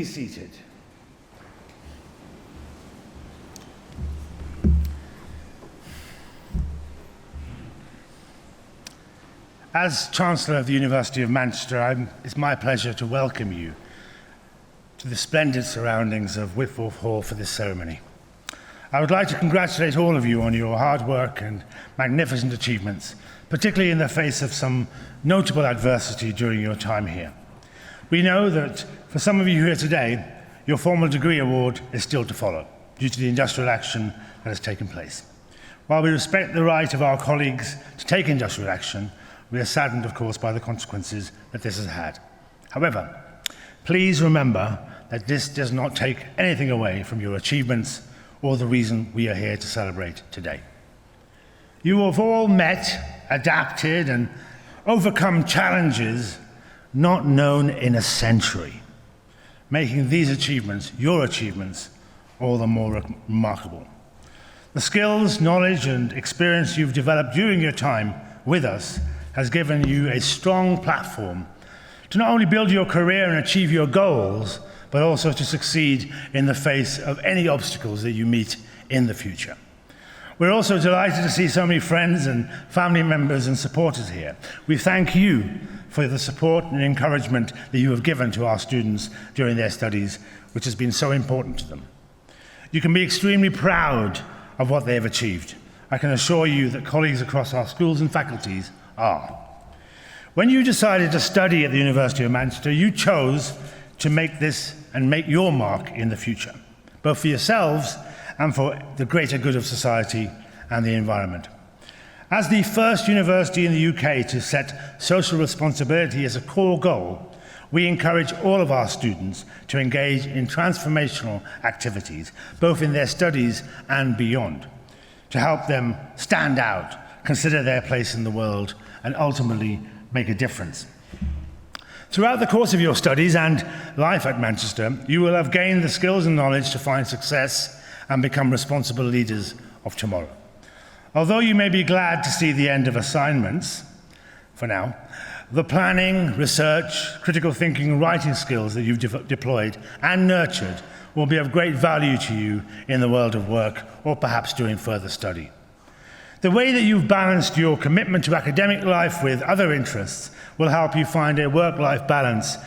be seated. As Chancellor of the University of Manchester, it's my pleasure to welcome you to the splendid surroundings of Whitworth Hall for this ceremony. I would like to congratulate all of you on your hard work and magnificent achievements, particularly in the face of some notable adversity during your time here. We know that for some of you here today, your formal degree award is still to follow due to the industrial action that has taken place. While we respect the right of our colleagues to take industrial action, we are saddened, of course, by the consequences that this has had. However, please remember that this does not take anything away from your achievements or the reason we are here to celebrate today. You have all met, adapted, and overcome challenges not known in a century, making these achievements, your achievements, all the more remarkable. The skills, knowledge, and experience you've developed during your time with us has given you a strong platform to not only build your career and achieve your goals, but also to succeed in the face of any obstacles that you meet in the future. We're also delighted to see so many friends and family members and supporters here. We thank you for the support and encouragement that you have given to our students during their studies, which has been so important to them. You can be extremely proud of what they have achieved. I can assure you that colleagues across our schools and faculties are. When you decided to study at the University of Manchester, you chose to make your mark in the future, both for yourselves and for the greater good of society and the environment. As the first university in the UK to set social responsibility as a core goal, we encourage all of our students to engage in transformational activities, both in their studies and beyond, to help them stand out, consider their place in the world, and ultimately make a difference. Throughout the course of your studies and life at Manchester, you will have gained the skills and knowledge to find success and become responsible leaders of tomorrow. Although you may be glad to see the end of assignments, for now, the planning, research, critical thinking and writing skills that you've deployed and nurtured will be of great value to you in the world of work or perhaps during further study. The way that you've balanced your commitment to academic life with other interests will help you find a work-life balance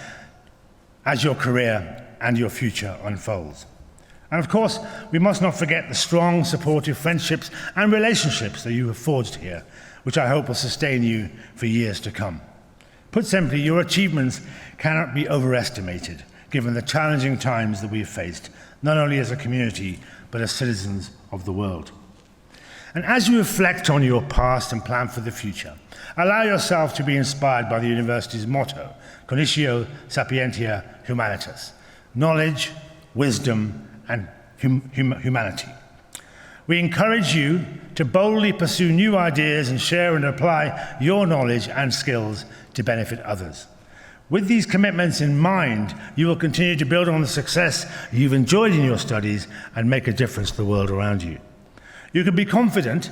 as your career and your future unfolds. And of course, we must not forget the strong, supportive friendships and relationships that you have forged here, which I hope will sustain you for years to come. Put simply, your achievements cannot be overestimated, given the challenging times that we've faced, not only as a community, but as citizens of the world. And as you reflect on your past and plan for the future, allow yourself to be inspired by the university's motto, Cognitio Sapientia Humanitas, knowledge, wisdom, and humanity. We encourage you to boldly pursue new ideas and share and apply your knowledge and skills to benefit others. With these commitments in mind, you will continue to build on the success you've enjoyed in your studies and make a difference to the world around you. You can be confident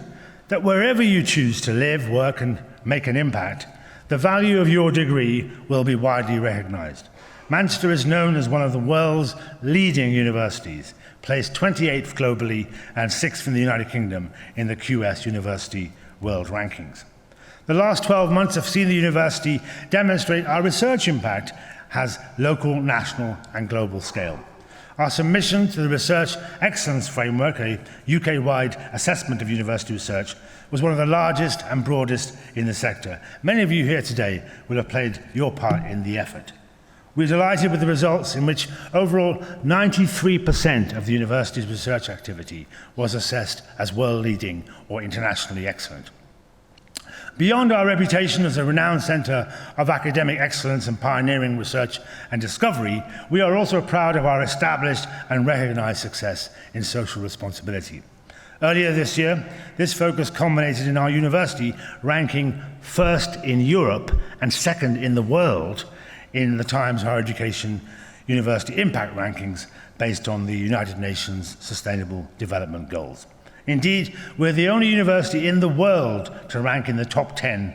that wherever you choose to live, work, and make an impact, the value of your degree will be widely recognized. Manchester is known as one of the world's leading universities, placed 28th globally and 6th in the United Kingdom in the QS University World Rankings. The last 12 months have seen the university demonstrate our research impact has local, national, and global scale. Our submission to the Research Excellence Framework, a UK-wide assessment of university research, was one of the largest and broadest in the sector. Many of you here today will have played your part in the effort. We're delighted with the results in which overall 93% of the university's research activity was assessed as world-leading or internationally excellent. Beyond our reputation as a renowned centre of academic excellence and pioneering research and discovery, we are also proud of our established and recognised success in social responsibility. Earlier this year, this focus culminated in our university ranking first in Europe and second in the world in the Times Higher Education University Impact Rankings based on the United Nations Sustainable Development Goals. Indeed, we're the only university in the world to rank in the top 10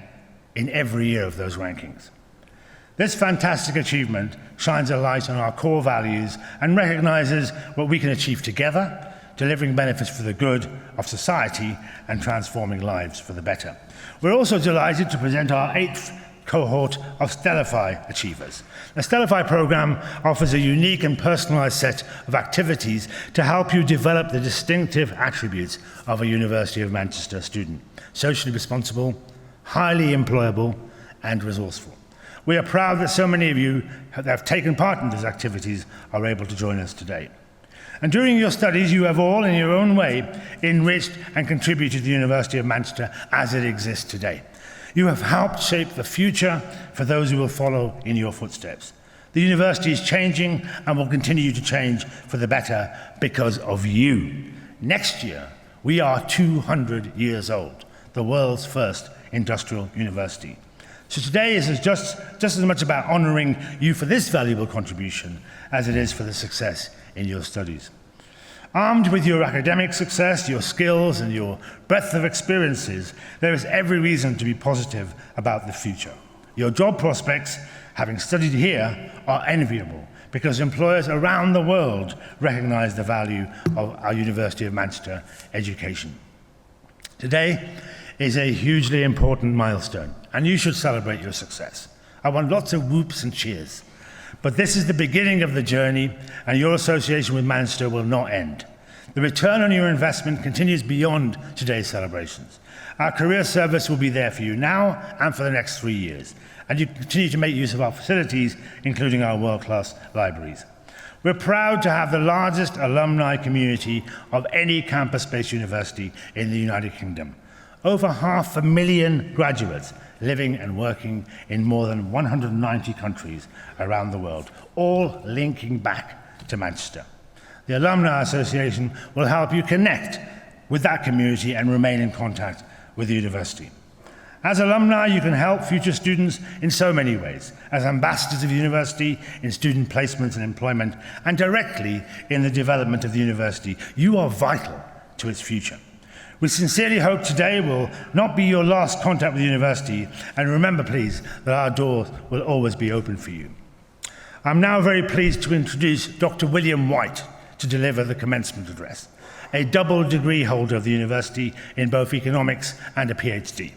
in every year of those rankings. This fantastic achievement shines a light on our core values and recognizes what we can achieve together, delivering benefits for the good of society and transforming lives for the better. We're also delighted to present our 8th cohort of Stellify achievers. The Stellify program offers a unique and personalized set of activities to help you develop the distinctive attributes of a University of Manchester student: socially responsible, highly employable, and resourceful. We are proud that so many of you that have taken part in these activities are able to join us today. And during your studies, you have all, in your own way, enriched and contributed to the University of Manchester as it exists today. You have helped shape the future for those who will follow in your footsteps. The university is changing and will continue to change for the better because of you. Next year, we are 200 years old, the world's first industrial university. So today is just as much about honouring you for this valuable contribution as it is for the success in your studies. Armed with your academic success, your skills, and your breadth of experiences, there is every reason to be positive about the future. Your job prospects, having studied here, are enviable because employers around the world recognise the value of our University of Manchester education. Today is a hugely important milestone, and you should celebrate your success. I want lots of whoops and cheers. But this is the beginning of the journey, and your association with Manchester will not end. The return on your investment continues beyond today's celebrations. Our career service will be there for you now and for the next 3 years, and you continue to make use of our facilities, including our world-class libraries. We're proud to have the largest alumni community of any campus-based university in the United Kingdom. Over 500,000 graduates living and working in more than 190 countries around the world, all linking back to Manchester. The Alumni Association will help you connect with that community and remain in contact with the university. As alumni, you can help future students in so many ways, as ambassadors of the university, in student placements and employment, and directly in the development of the university. You are vital to its future. We sincerely hope today will not be your last contact with the university, and remember, please, that our doors will always be open for you. I'm now very pleased to introduce Dr. William White to deliver the commencement address, a double degree holder of the university in both economics and a PhD.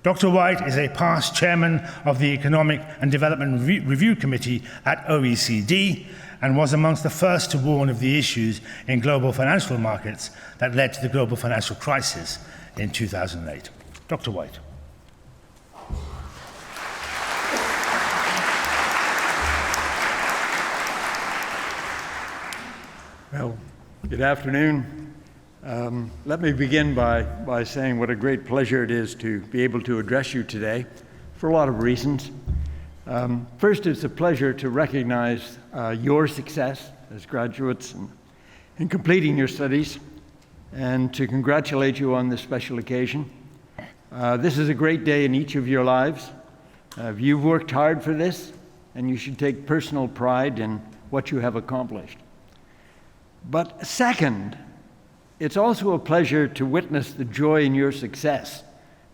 Dr. White is a past chairman of the Economic and Development Review Committee at OECD, and was amongst the first to warn of the issues in global financial markets that led to the global financial crisis in 2008. Dr. White. Well, good afternoon. Let me begin by saying what a great pleasure it is to be able to address you today for a lot of reasons. First, it's a pleasure to recognize your success as graduates in completing your studies, and to congratulate you on this special occasion. This is a great day in each of your lives. You've worked hard for this, and you should take personal pride in what you have accomplished. But second, it's also a pleasure to witness the joy in your success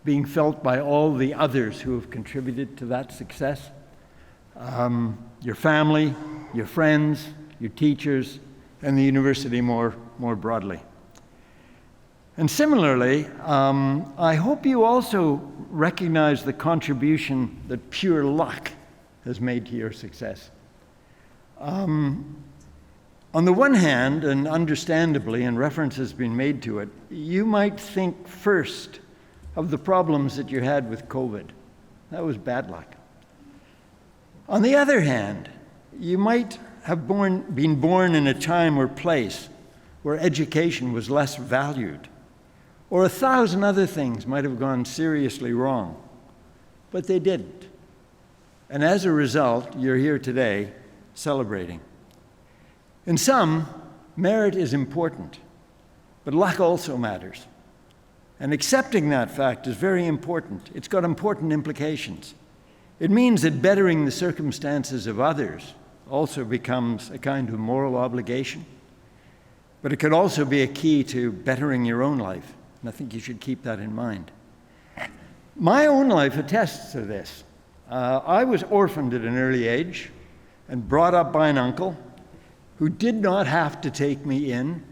being felt by all the others who have contributed to that success. Your family, your friends, your teachers, and the university more broadly. And similarly, I hope you also recognize the contribution that pure luck has made to your success. On the one hand, and understandably, and reference has been made to it, you might think first of the problems that you had with COVID. That was bad luck. On the other hand, you might have been born in a time or place where education was less valued, or 1,000 other things might have gone seriously wrong, but they didn't. And as a result, you're here today celebrating. In some, merit is important, but luck also matters. And accepting that fact is very important. It's got important implications. It means that bettering the circumstances of others also becomes a kind of moral obligation, but it could also be a key to bettering your own life, and I think you should keep that in mind. My own life attests to this. I was orphaned at an early age and brought up by an uncle who did not have to take me in,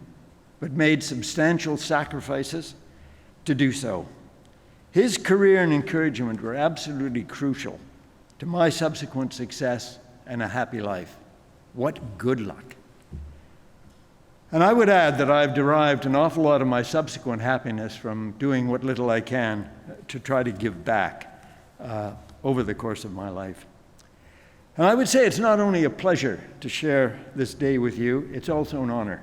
but made substantial sacrifices to do so. His career and encouragement were absolutely crucial to my subsequent success and a happy life. What good luck. And I would add that I've derived an awful lot of my subsequent happiness from doing what little I can to try to give back over the course of my life. And I would say it's not only a pleasure to share this day with you, it's also an honor.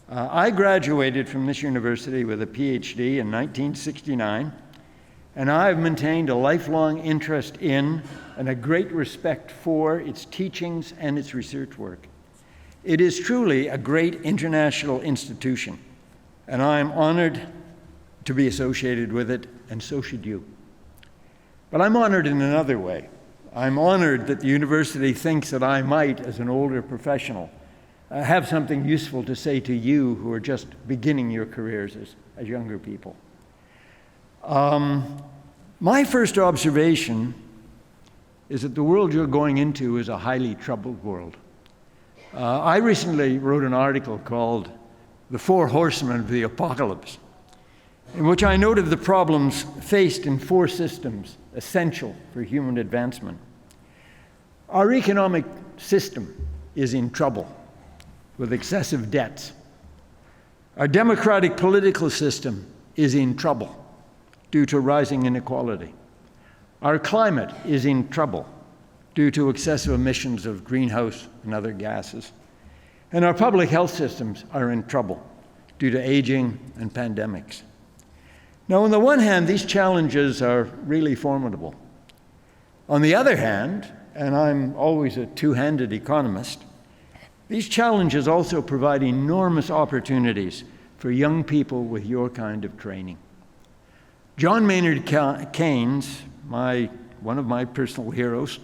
I graduated from this university with a PhD in 1969, and I've maintained a lifelong interest in and a great respect for its teachings and its research work. It is truly a great international institution, and I am honored to be associated with it, and so should you. But I'm honored in another way. I'm honored that the university thinks that I might, as an older professional, have something useful to say to you who are just beginning your careers as younger people. My first observation is that the world you're going into is a highly troubled world. I recently wrote an article called The Four Horsemen of the Apocalypse, in which I noted the problems faced in four systems essential for human advancement. Our economic system is in trouble with excessive debts. Our democratic political system is in trouble due to rising inequality. Our climate is in trouble due to excessive emissions of greenhouse and other gases. And our public health systems are in trouble due to aging and pandemics. Now, on the one hand, these challenges are really formidable. On the other hand, and I'm always a two-handed economist, these challenges also provide enormous opportunities for young people with your kind of training. John Maynard Keynes, one of my personal heroes,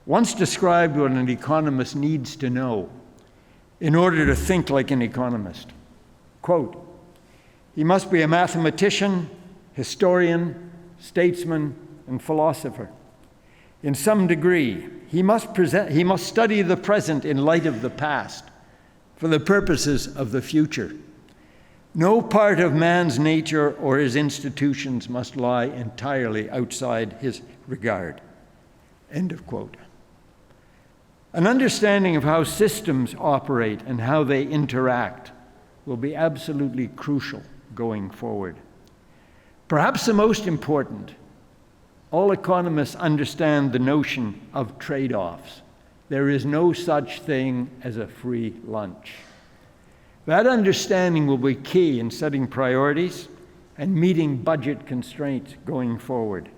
once described what an economist needs to know in order to think like an economist. Quote, "He must be a mathematician, historian, statesman, and philosopher. In some degree, he must study the present in light of the past for the purposes of the future. No part of man's nature or his institutions must lie entirely outside his regard." End of quote. An understanding of how systems operate and how they interact will be absolutely crucial going forward. Perhaps the most important, all economists understand the notion of trade-offs. There is no such thing as a free lunch. That understanding will be key in setting priorities and meeting budget constraints going forward.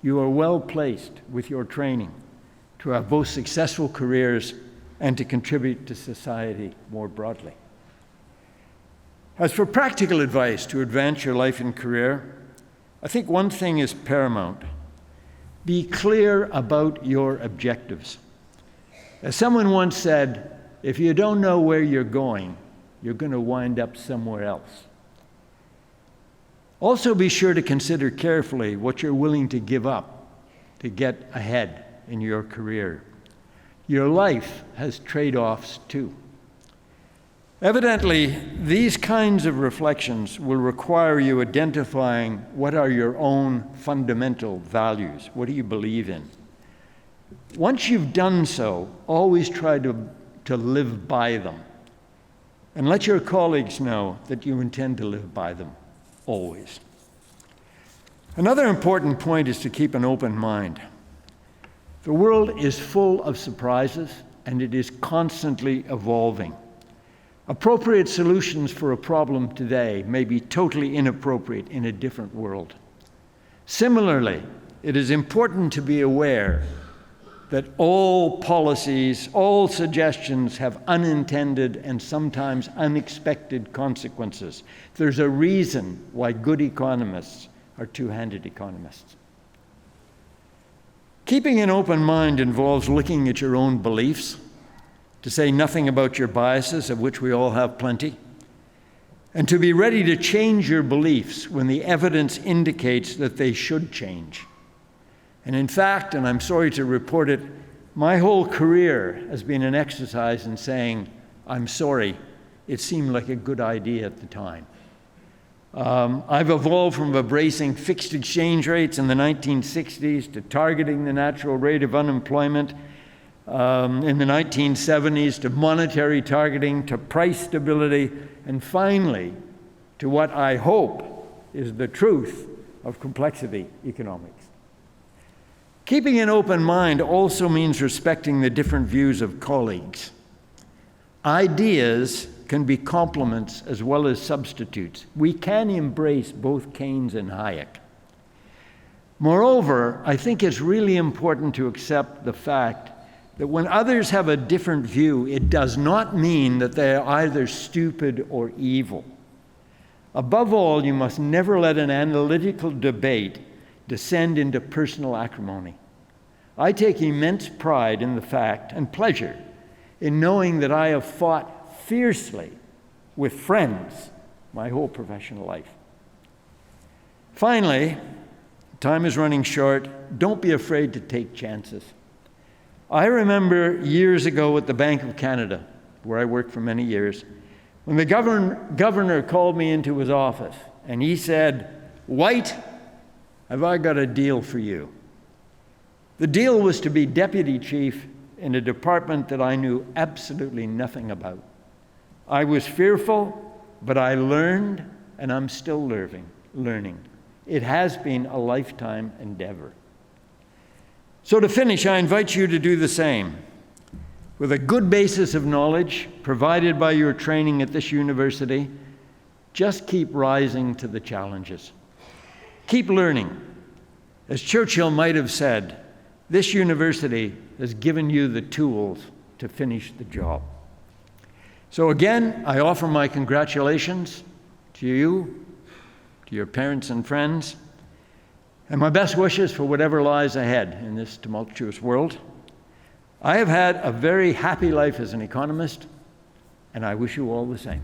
You are well placed with your training to have both successful careers and to contribute to society more broadly. As for practical advice to advance your life and career, I think one thing is paramount. Be clear about your objectives. As someone once said, if you don't know where you're going to wind up somewhere else. Also be sure to consider carefully what you're willing to give up to get ahead in your career. Your life has trade-offs too. Evidently, these kinds of reflections will require you identifying what are your own fundamental values. What do you believe in? Once you've done so, always try to live by them. And let your colleagues know that you intend to live by them, always. Another important point is to keep an open mind. The world is full of surprises, and it is constantly evolving. Appropriate solutions for a problem today may be totally inappropriate in a different world. Similarly, it is important to be aware that all policies, all suggestions have unintended and sometimes unexpected consequences. There's a reason why good economists are two-handed economists. Keeping an open mind involves looking at your own beliefs, to say nothing about your biases, of which we all have plenty, and to be ready to change your beliefs when the evidence indicates that they should change. And in fact, and I'm sorry to report it, my whole career has been an exercise in saying, I'm sorry, it seemed like a good idea at the time. I've evolved from embracing fixed exchange rates in the 1960s to targeting the natural rate of unemployment in the 1970s, to monetary targeting, to price stability, and finally to what I hope is the truth of complexity economics. Keeping an open mind also means respecting the different views of colleagues. Ideas can be complements as well as substitutes. We can embrace both Keynes and Hayek. Moreover, I think it's really important to accept the fact that when others have a different view, it does not mean that they are either stupid or evil. Above all, you must never let an analytical debate descend into personal acrimony. I take immense pride in the fact and pleasure in knowing that I have fought fiercely with friends my whole professional life. Finally, time is running short. Don't be afraid to take chances. I remember years ago at the Bank of Canada, where I worked for many years, when the governor called me into his office and he said, "White, have I got a deal for you?" The deal was to be deputy chief in a department that I knew absolutely nothing about. I was fearful, but I learned, and I'm still learning. It has been a lifetime endeavor. So to finish, I invite you to do the same. With a good basis of knowledge provided by your training at this university, just keep rising to the challenges. Keep learning. As Churchill might have said, this university has given you the tools to finish the job. So again, I offer my congratulations to you, to your parents and friends, and my best wishes for whatever lies ahead in this tumultuous world. I have had a very happy life as an economist, and I wish you all the same.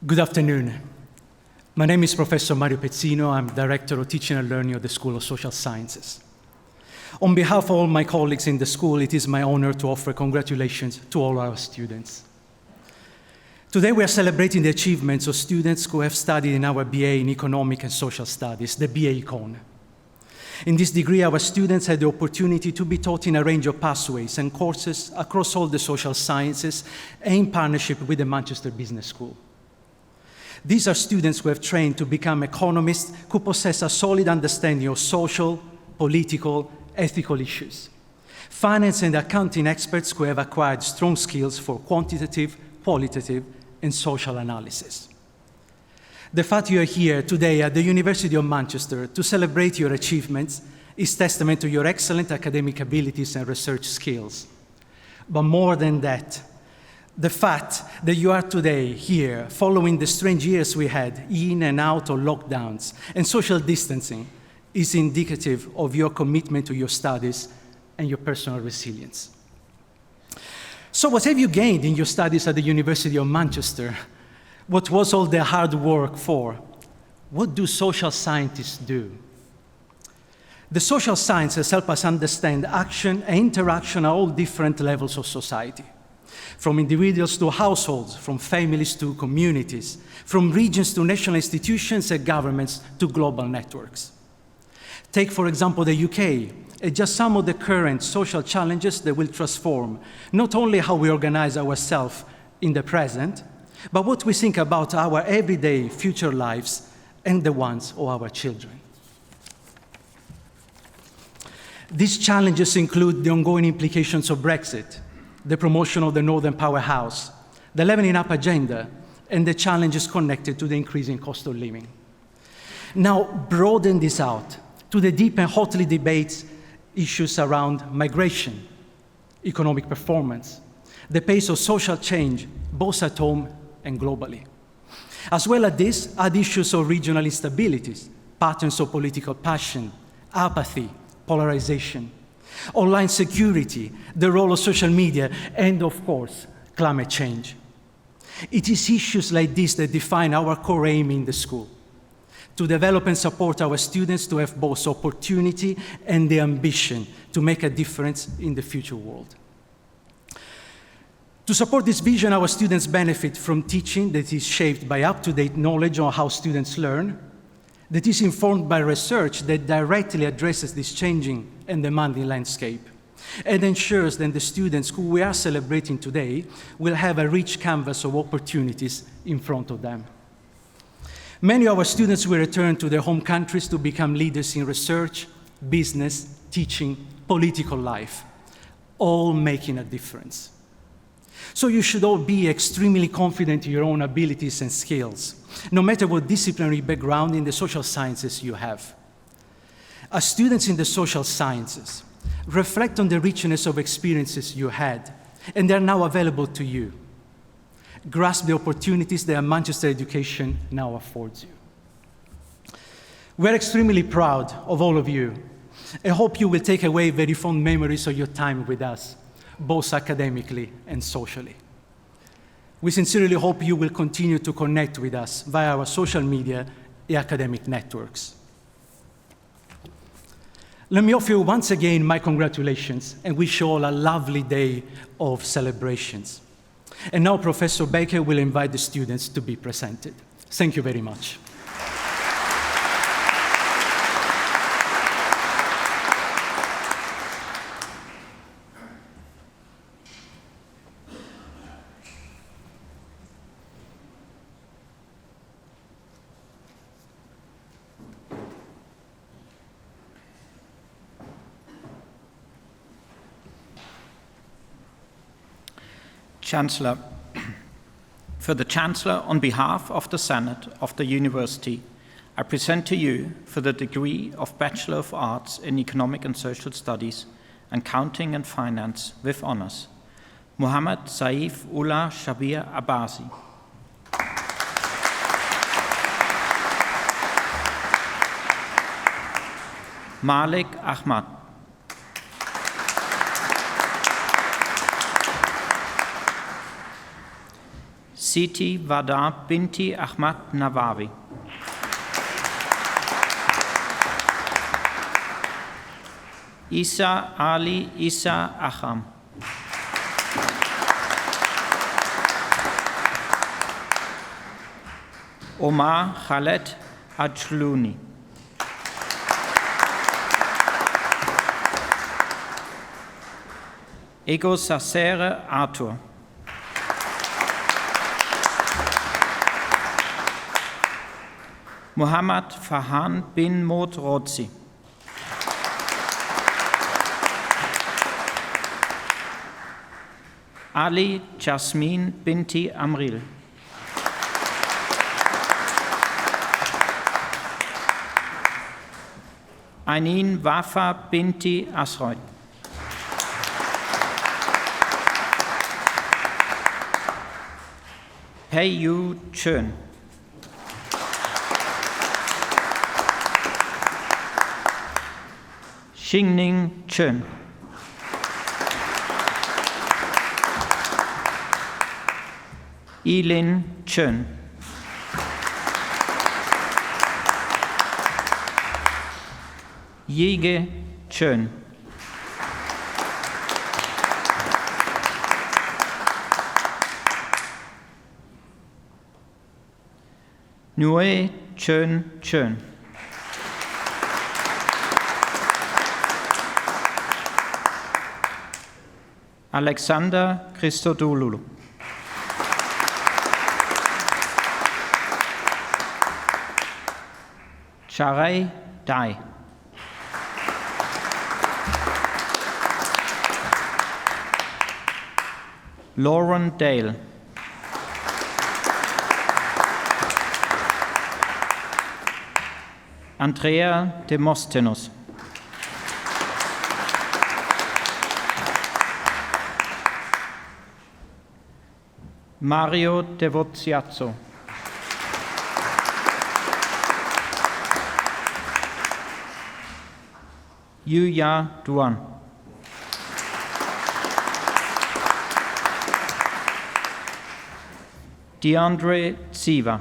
Good afternoon. My name is Professor Mario Pezzino. I'm Director of Teaching and Learning at the School of Social Sciences. On behalf of all my colleagues in the school, it is my honor to offer congratulations to all our students. Today we are celebrating the achievements of students who have studied in our BA in Economic and Social Studies, the BA Econ. In this degree, our students had the opportunity to be taught in a range of pathways and courses across all the social sciences in partnership with the Manchester Business School. These are students who have trained to become economists who possess a solid understanding of social, political, ethical issues. Finance and accounting experts who have acquired strong skills for quantitative, qualitative, and social analysis. The fact you are here today at the University of Manchester to celebrate your achievements is testament to your excellent academic abilities and research skills. But more than that, the fact that you are today here following the strange years we had in and out of lockdowns and social distancing is indicative of your commitment to your studies and your personal resilience. So what have you gained in your studies at the University of Manchester? What was all the hard work for? What do social scientists do? The social sciences help us understand action and interaction at all different levels of society. From individuals to households, from families to communities, from regions to national institutions and governments to global networks. Take, for example, the UK, and just some of the current social challenges that will transform not only how we organize ourselves in the present, but what we think about our everyday future lives and the ones of our children. These challenges include the ongoing implications of Brexit, the promotion of the Northern Powerhouse, the levelling up agenda, and the challenges connected to the increasing cost of living. Now, broaden this out to the deep and hotly debated issues around migration, economic performance, the pace of social change, both at home and globally. As well as this, add issues of regional instabilities, patterns of political passion, apathy, polarization, online security, the role of social media, and of course, climate change. It is issues like this that define our core aim in the school: to develop and support our students to have both opportunity and the ambition to make a difference in the future world. To support this vision, our students benefit from teaching that is shaped by up-to-date knowledge on how students learn, that is informed by research that directly addresses this changing and demanding landscape, and ensures that the students who we are celebrating today will have a rich canvas of opportunities in front of them. Many of our students will return to their home countries to become leaders in research, business, teaching, political life, all making a difference. So you should all be extremely confident in your own abilities and skills, no matter what disciplinary background in the social sciences you have. As students in the social sciences, reflect on the richness of experiences you had, and they are now available to you. Grasp the opportunities that a Manchester education now affords you. We're extremely proud of all of you. I hope you will take away very fond memories of your time with us, both academically and socially. We sincerely hope you will continue to connect with us via our social media and academic networks. Let me offer you once again my congratulations and wish you all a lovely day of celebrations. And now Professor Baker will invite the students to be presented. Thank you very much. Chancellor, for the Chancellor, on behalf of the Senate of the University, I present to you for the degree of Bachelor of Arts in Economic and Social Studies, Accounting and Finance with honors, Muhammad Saif Ullah Shabir Abbasi. Malik Ahmad. Siti Wada Binti Ahmad Nawawi. Isa Ali Isa Aham. Omar Khaled Ajluni. Ego Sasere Arthur. Muhammad Fahan bin Mod Rodzi. Ali Jasmine Binti Amril. Ainin Wafa Binti Asroy. Pei Yu Chön. Xingning Chön. Yilin Chön. Yige Chön. Nue Chön Chön. Alexander Christodoulou. Charay Dai. Lauren Dale. Andrea Demosthenes. Mario Devoziazzo. Yuya Duan. DeAndre Tsiva.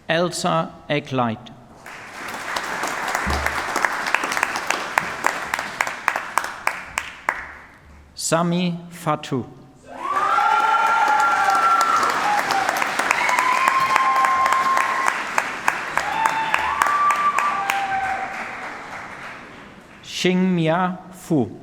Elsa Ekleit. Sami Fatou. Xingmia Fu.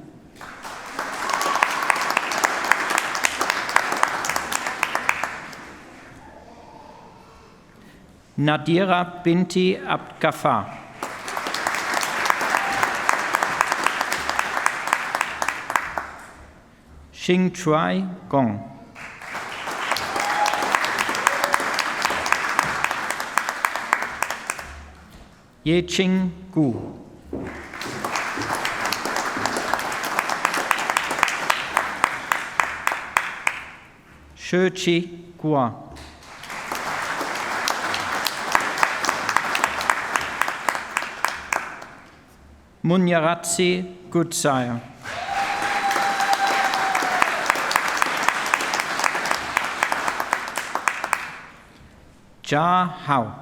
Nadira Binti Abdghaffar. Xing Chuai Gong. Yeching Gu. Shurchi Gua. Munyaratsi Goodsire. Ja Hao.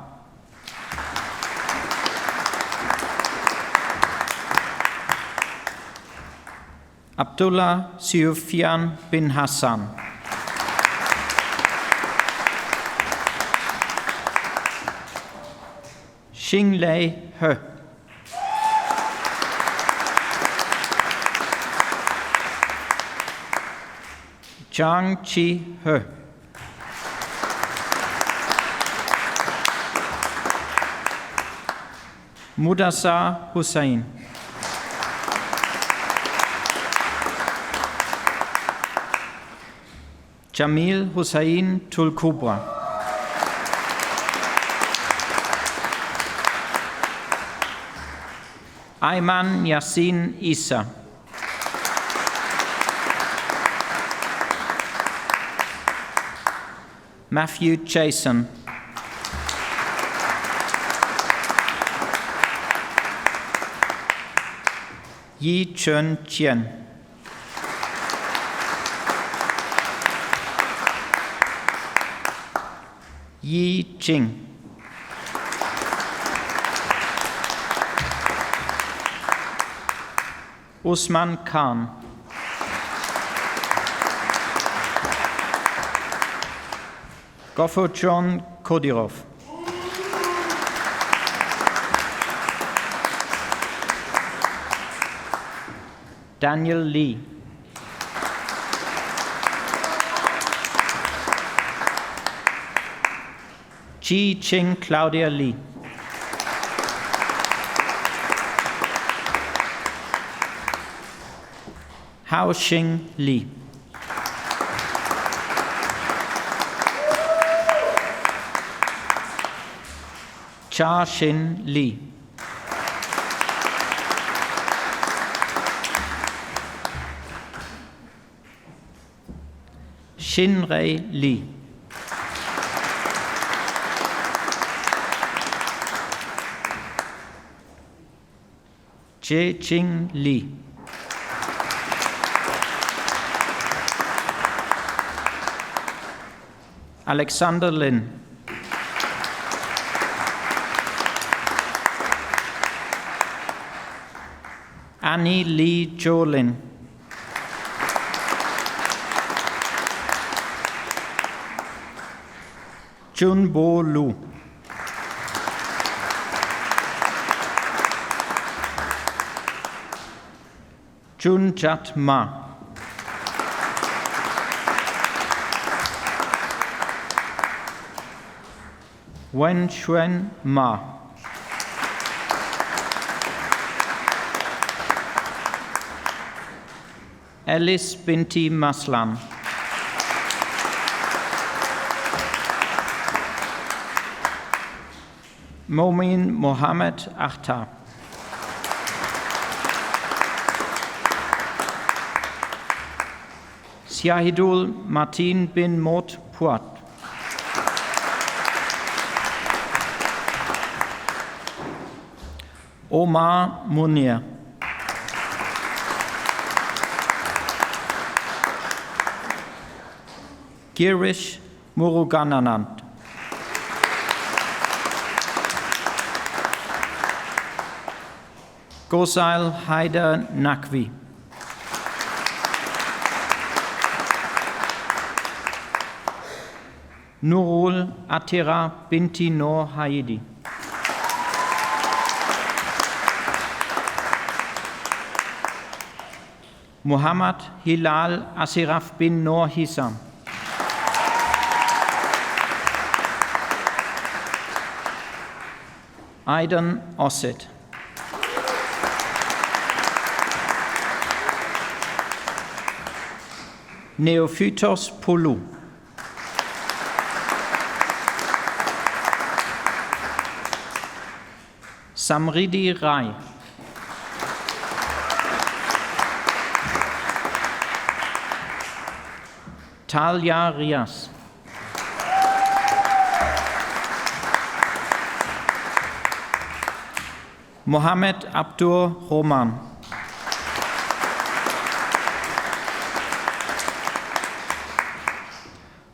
Abdullah Sufyan bin Hassan. Xinglei He. Zhang Chi He. Mudassar Hussain. Jamil Hussain Tulkubra. Ayman Yassin Issa. Matthew Jason. Yi Chun Chien. Yi Jing. Usman Khan. Goffer John Kodirov. Daniel Lee. Ji Ching Claudia Lee. Hao Xing Li. Cha Xin Li. Xinrei Li. Jie Jing Li. Alexander Lin. Annie Lee Jolin. Junbo Lu. Junjat Ma. Wen Xuan Ma. Alice Binti Maslan. Momin Mohammed Akhtar. Siahidul Martin bin Mot Puat. Omar Munir. Girish Murugananand. Gosail Haider Naqvi. Nurul Atira binti Noor Haidi. Muhammad Hilal Asiraf bin Noor Hissam. Aidan Osset. Neophytos Poulou. Samridi Rai. Talia Rias. Mohamed Abdur Roman.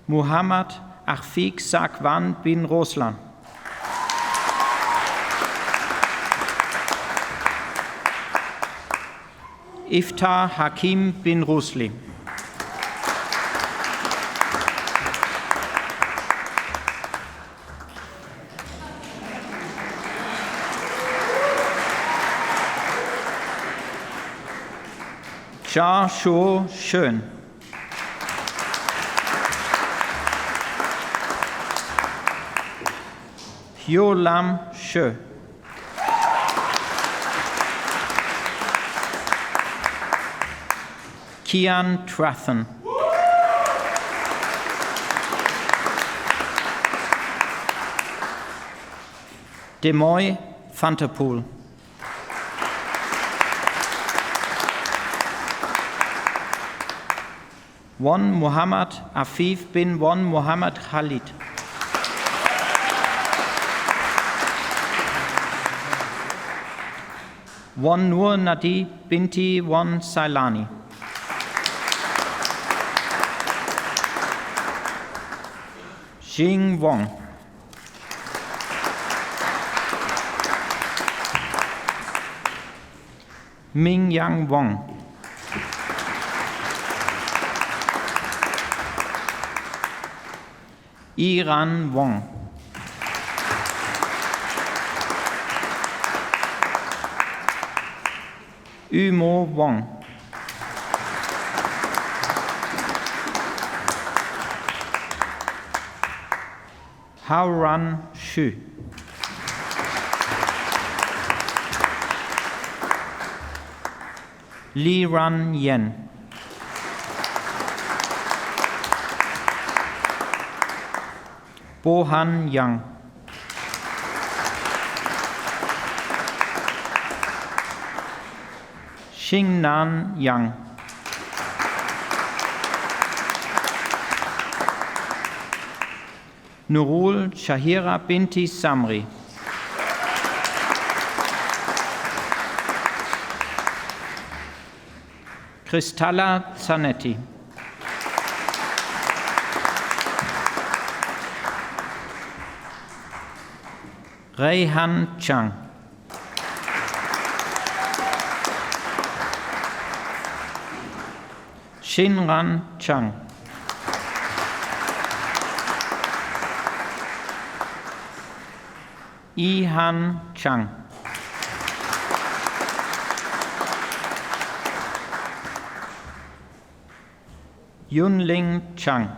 Muhammad Afiq Sakwan bin Roslan. Iftar Hakim bin Rusli. Jia Shuo Schön. Hyo Lam Shö. Kian Trathen. Demoy Vanterpool. Wan Muhammad Afif bin Wan Muhammad Khalid. Wan Nur Nadi binti Wan Sailani. Jing Wong. Ming Yang Wong. Iran Wong. Umo Wong. Hauran Xu. Li Ran Yen. Bohan Yang. Xingnan Yang. Nurul Shahira binti Samri. Kristalla Zanetti. Rayhan Chang. Shinran Chang. Ihan Chang. Yunling Chang.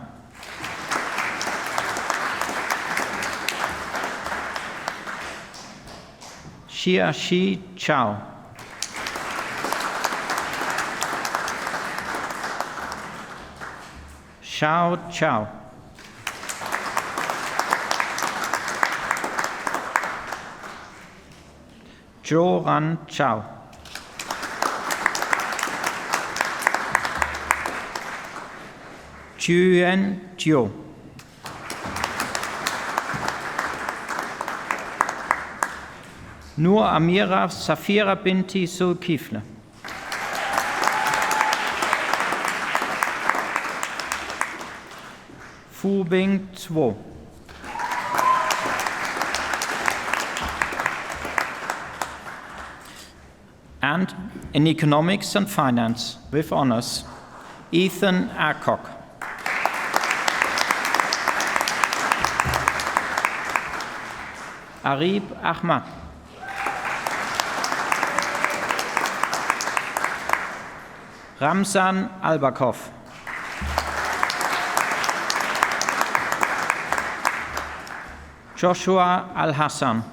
Xiaxi Chao. Xiao Chao. Joran Chao. Juan Jiu. Noor Amira Safira Binti Zulkifle. Fu Bing Zwo. And in economics and finance with honors, Ethan Acock. Arib Ahmad. Ramzan Albakov. Joshua Al-Hassan.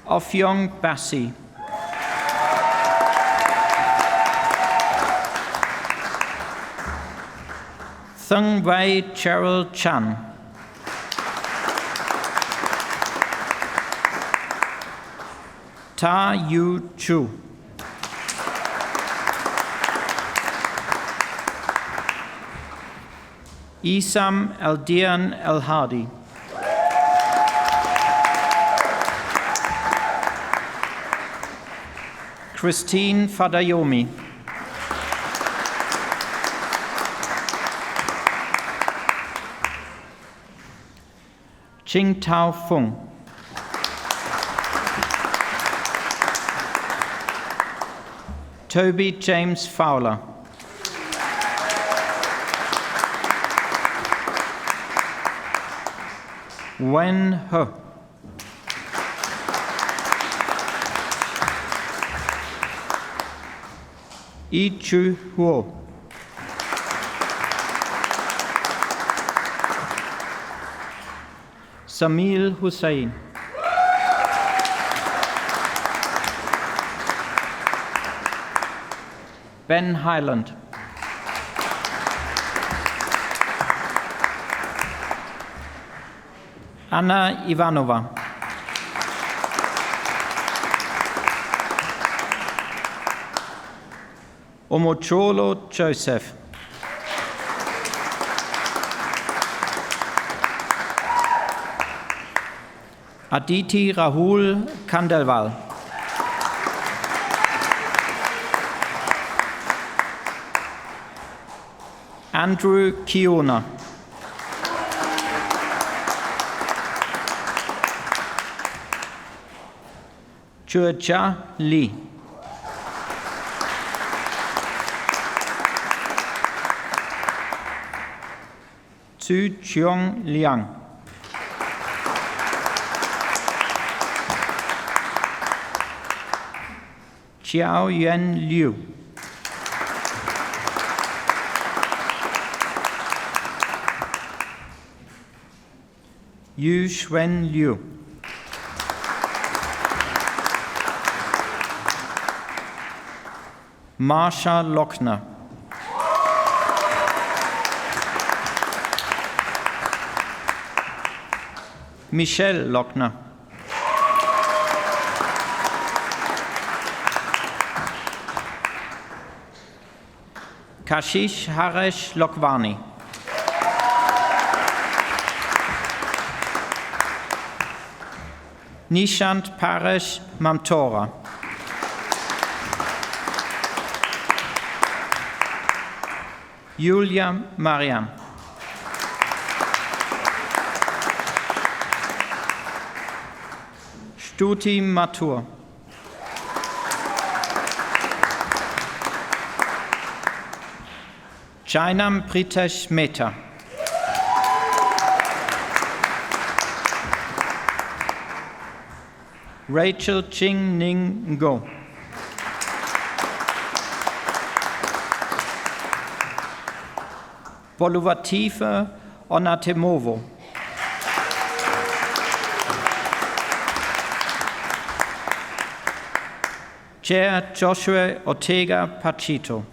Ofyong Bassi. Thung Wei Cheryl Chan. Ta Yu Chu. Isam Eldian El Hadi. Christine Fadayomi. Ching Tao Fung. Toby James Fowler. Wen He. Yi Chu Huo. Samil Hussain. Ben Highland. Anna Ivanova. Omocholo Joseph. Aditi Rahul Kandelwal. Andrew Kiona. Churcha Lee. Su Cheong Liang. Xiao Yuan Liu. Yu Xuan Liu. Marsha Lochner. Michelle Lochner. Kashish Haresh Lokwani. Nishant Paresh Mamtora. Julia Mariam. Stuti Matur. Jainam Pritesh Mehta. Rachel Ching Ning Ngo. Boluvativa Onatemovo. Chair Joshua Ortega Pachito.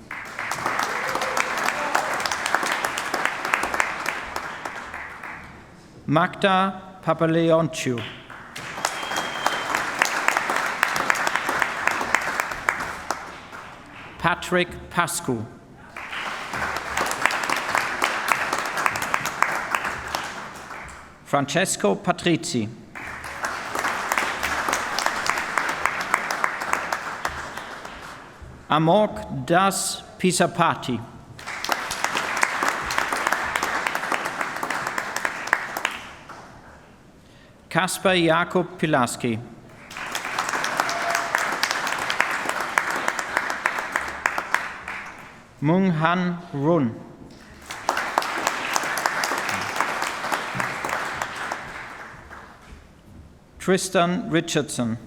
Magda Papaleonchu. Patrick Pascu. Francesco Patrizi. Amok Das Pisapati. Kasper Jakob Pilaski. Mung Han Run. Tristan Richardson.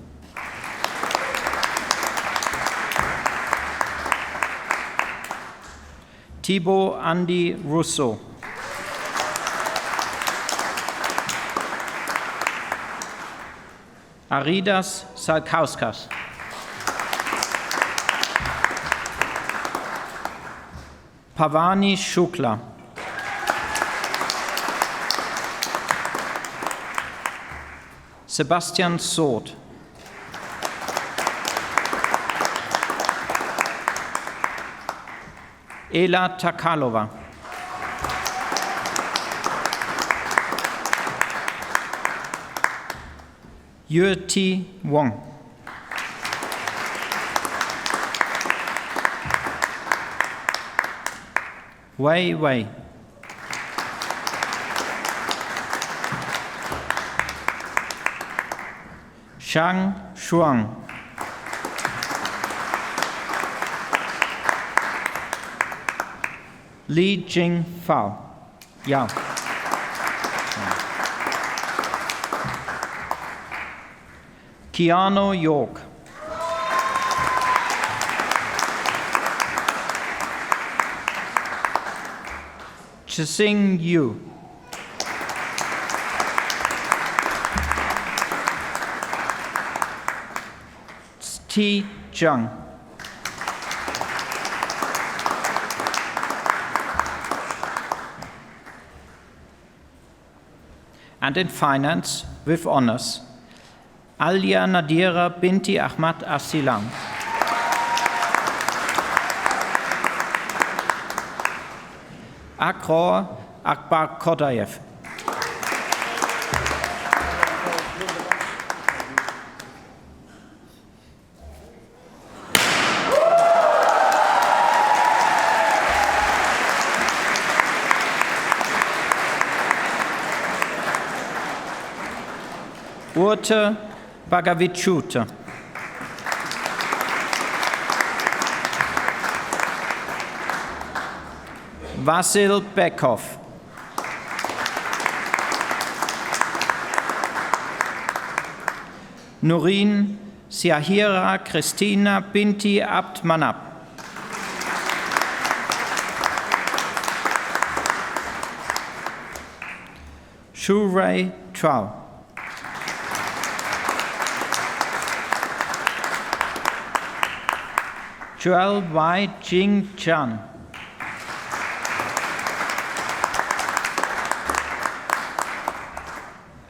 Thibaut Andy Russo. Aridas Salkauskas. Pavani Shukla. Sebastian Soth. Ela Takalova. Yue-Ti Wong. Wei Wei. Shang Shuang. Li Jing Fao. Yao. Keanu York. Chising Yu. Ti Zhang. And in finance, with honors, Alia Nadira Binti Ahmad Asilam. Akror Akbar Kodayev. Urte Bagavichuta. Vasil Bekov. Nurin Siahira Christina Binti Abd Manab. Shurei Trau. Joel Y. Jing Chan.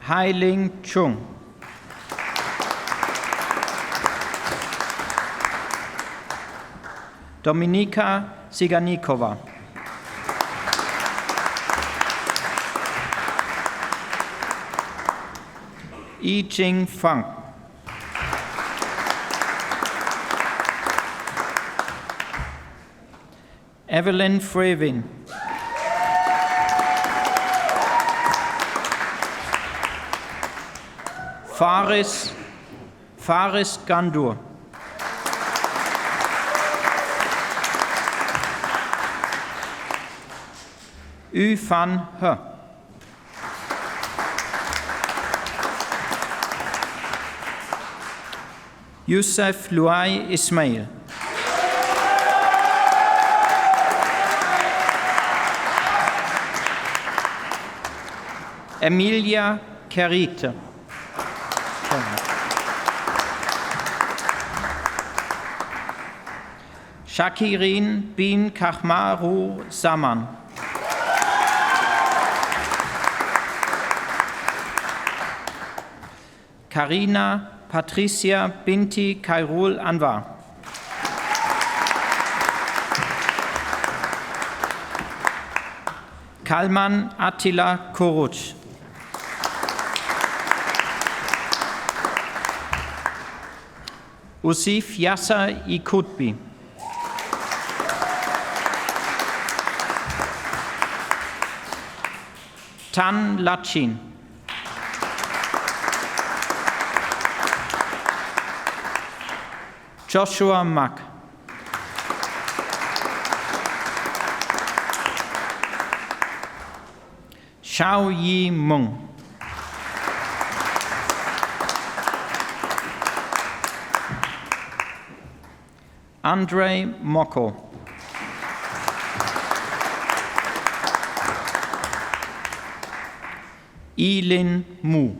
Hai Ling Chung. Dominika Siganikova. Yi Jing Fang. Evelyn Frevin. Faris Gandur. Yu Fan He. Youssef Luai Ismail. Emilia Kerite. Shakirin bin Kahmaru Saman. Karina Patricia Binti Kairul Anwar. Kalman Attila Koruc. Usif Yasser Ikutbi. Tan Lachin. Joshua Mack. Xiao Yi Meng. Andre Moko. Yilin Mu.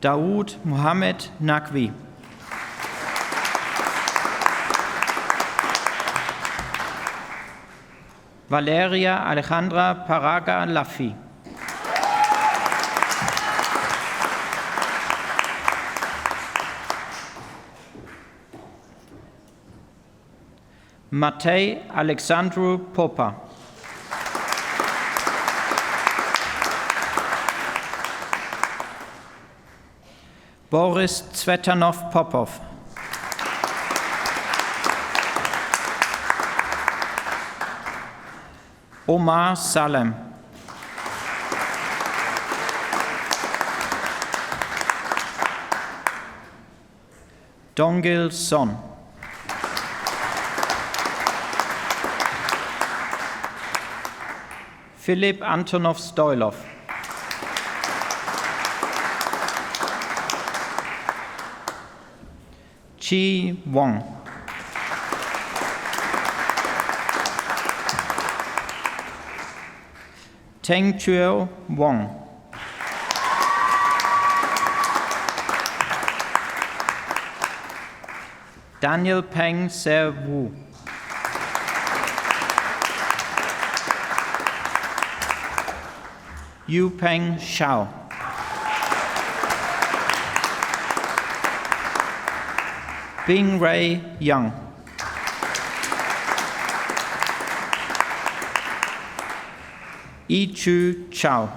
Daoud Mohamed Naqvi. Valeria Alejandra Paraga Lafi. Matej Alexandru Popa. Boris Tsvetanov Popov. Omar Salem. Dongil Son. Philip Antonov Stoilov. Chi Wong. Teng Chuo Wong. Daniel Peng Se Wu. Yu Peng Shao. Bing Ray Young. Yi Chu Chao.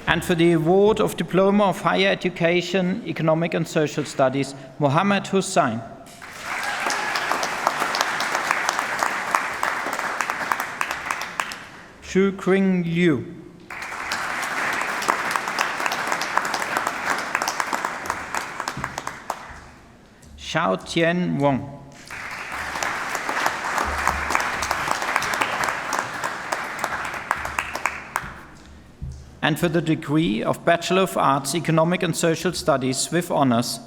And for the award of Diploma of Higher Education, Economic and Social Studies, Mohammed Hussain. Xu Qing Liu. Xiao Tian Wong. And for the degree of Bachelor of Arts, Economic and Social Studies with honors,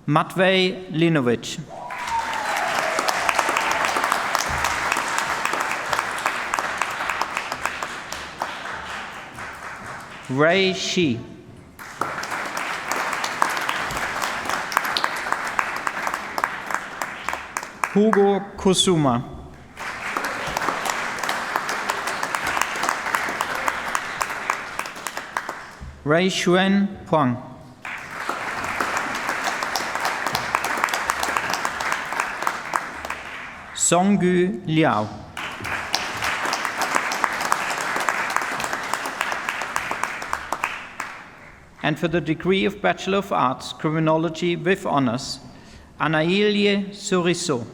Matvey Linovic. Ray Shi. Hugo Kusuma. Ray Xuan Huang. Songgu Liao. And for the degree of Bachelor of Arts, Criminology with honors, Anaïlie Souriceau.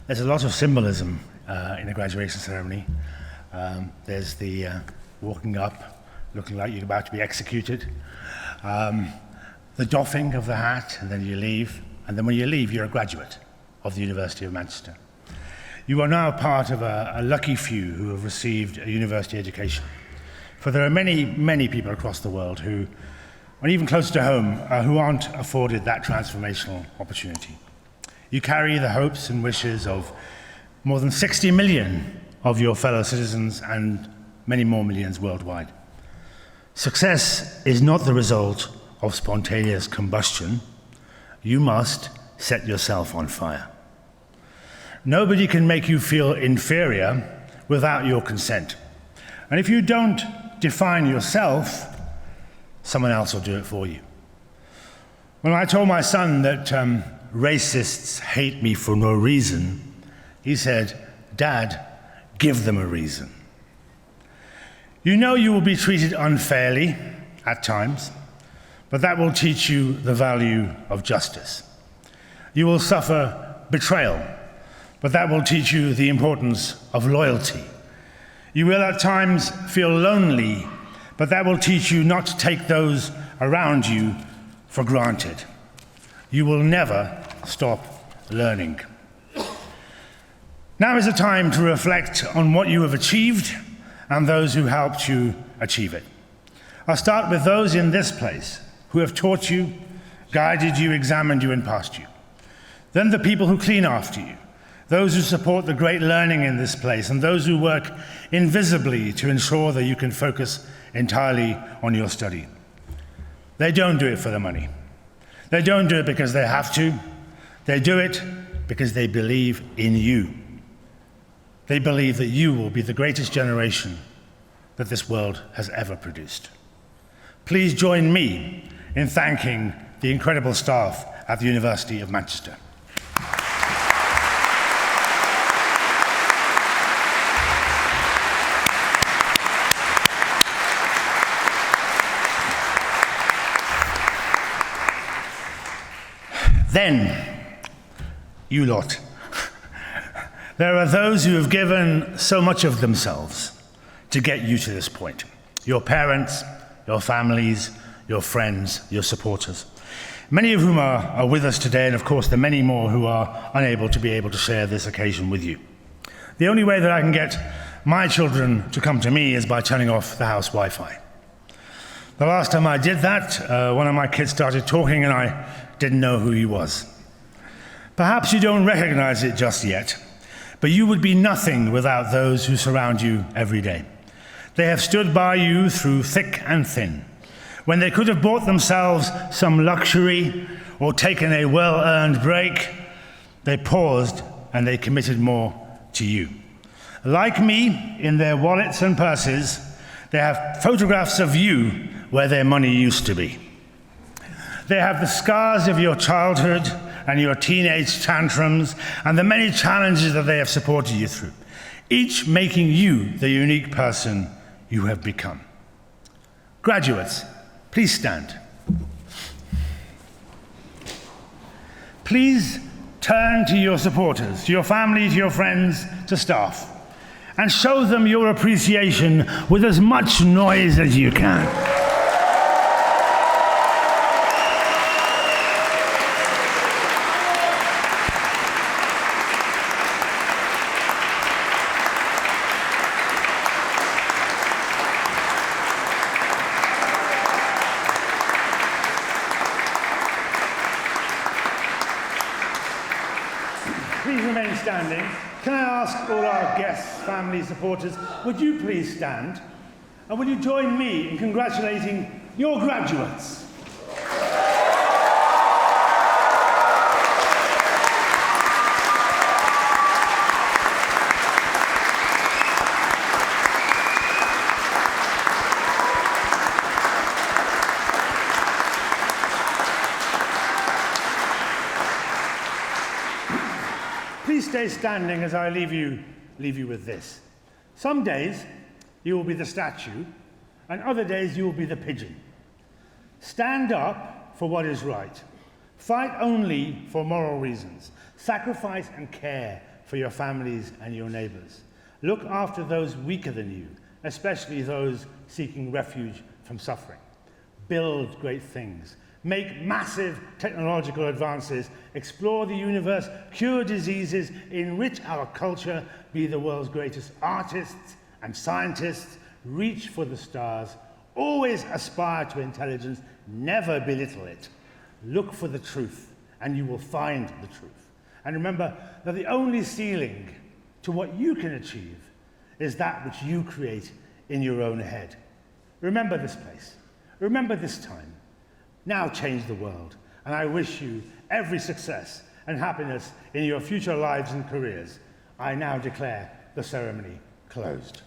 There's a lot of symbolism in a graduation ceremony. There's the walking up, looking like you're about to be executed, the doffing of the hat, and then you leave. And then when you leave, you're a graduate of the University of Manchester. You are now part of a lucky few who have received a university education. For there are many, many people across the world who, and even closer to home, who aren't afforded that transformational opportunity. You carry the hopes and wishes of more than 60 million of your fellow citizens and many more millions worldwide. Success is not the result of spontaneous combustion. You must set yourself on fire. Nobody can make you feel inferior without your consent. And if you don't define yourself, someone else will do it for you. When I told my son that racists hate me for no reason, he said, "Dad, give them a reason." You know you will be treated unfairly at times, but that will teach you the value of justice. You will suffer betrayal, but that will teach you the importance of loyalty. You will at times feel lonely, but that will teach you not to take those around you for granted. You will never stop learning. Now is a time to reflect on what you have achieved and those who helped you achieve it. I'll start with those in this place who have taught you, guided you, examined you, and passed you. Then the people who clean after you, those who support the great learning in this place, and those who work invisibly to ensure that you can focus entirely on your study. They don't do it for the money. They don't do it because they have to. They do it because they believe in you. They believe that you will be the greatest generation that this world has ever produced. Please join me in thanking the incredible staff at the University of Manchester. Then, you lot. There are those who have given so much of themselves to get you to this point. Your parents, your families, your friends, your supporters. Many of whom are with us today, and of course the many more who are unable to share this occasion with you. The only way that I can get my children to come to me is by turning off the house Wi-Fi. The last time I did that, one of my kids started talking and I didn't know who he was. Perhaps you don't recognize it just yet, but you would be nothing without those who surround you every day. They have stood by you through thick and thin. When they could have bought themselves some luxury or taken a well-earned break, they paused and they committed more to you. Like me, in their wallets and purses, they have photographs of you where their money used to be. They have the scars of your childhood and your teenage tantrums and the many challenges that they have supported you through, each making you the unique person you have become. Graduates, please stand. Please turn to your supporters, to your family, to your friends, to staff, and show them your appreciation with as much noise as you can. Please remain standing. Can I ask all our guests, family, supporters, would you please stand? And would you join me in congratulating your graduates? Please stay standing as I leave you with this. Some days you will be the statue, and other days you will be the pigeon. Stand up for what is right. Fight only for moral reasons. Sacrifice and care for your families and your neighbors. Look after those weaker than you, especially those seeking refuge from suffering. Build great things. Make massive technological advances. Explore the universe. Cure diseases. Enrich our culture. Be the world's greatest artists and scientists. Reach for the stars. Always aspire to intelligence. Never belittle it. Look for the truth, and you will find the truth. And remember that the only ceiling to what you can achieve is that which you create in your own head. Remember this place. Remember this time. Now change the world. And I wish you every success and happiness in your future lives and careers. I now declare the ceremony closed.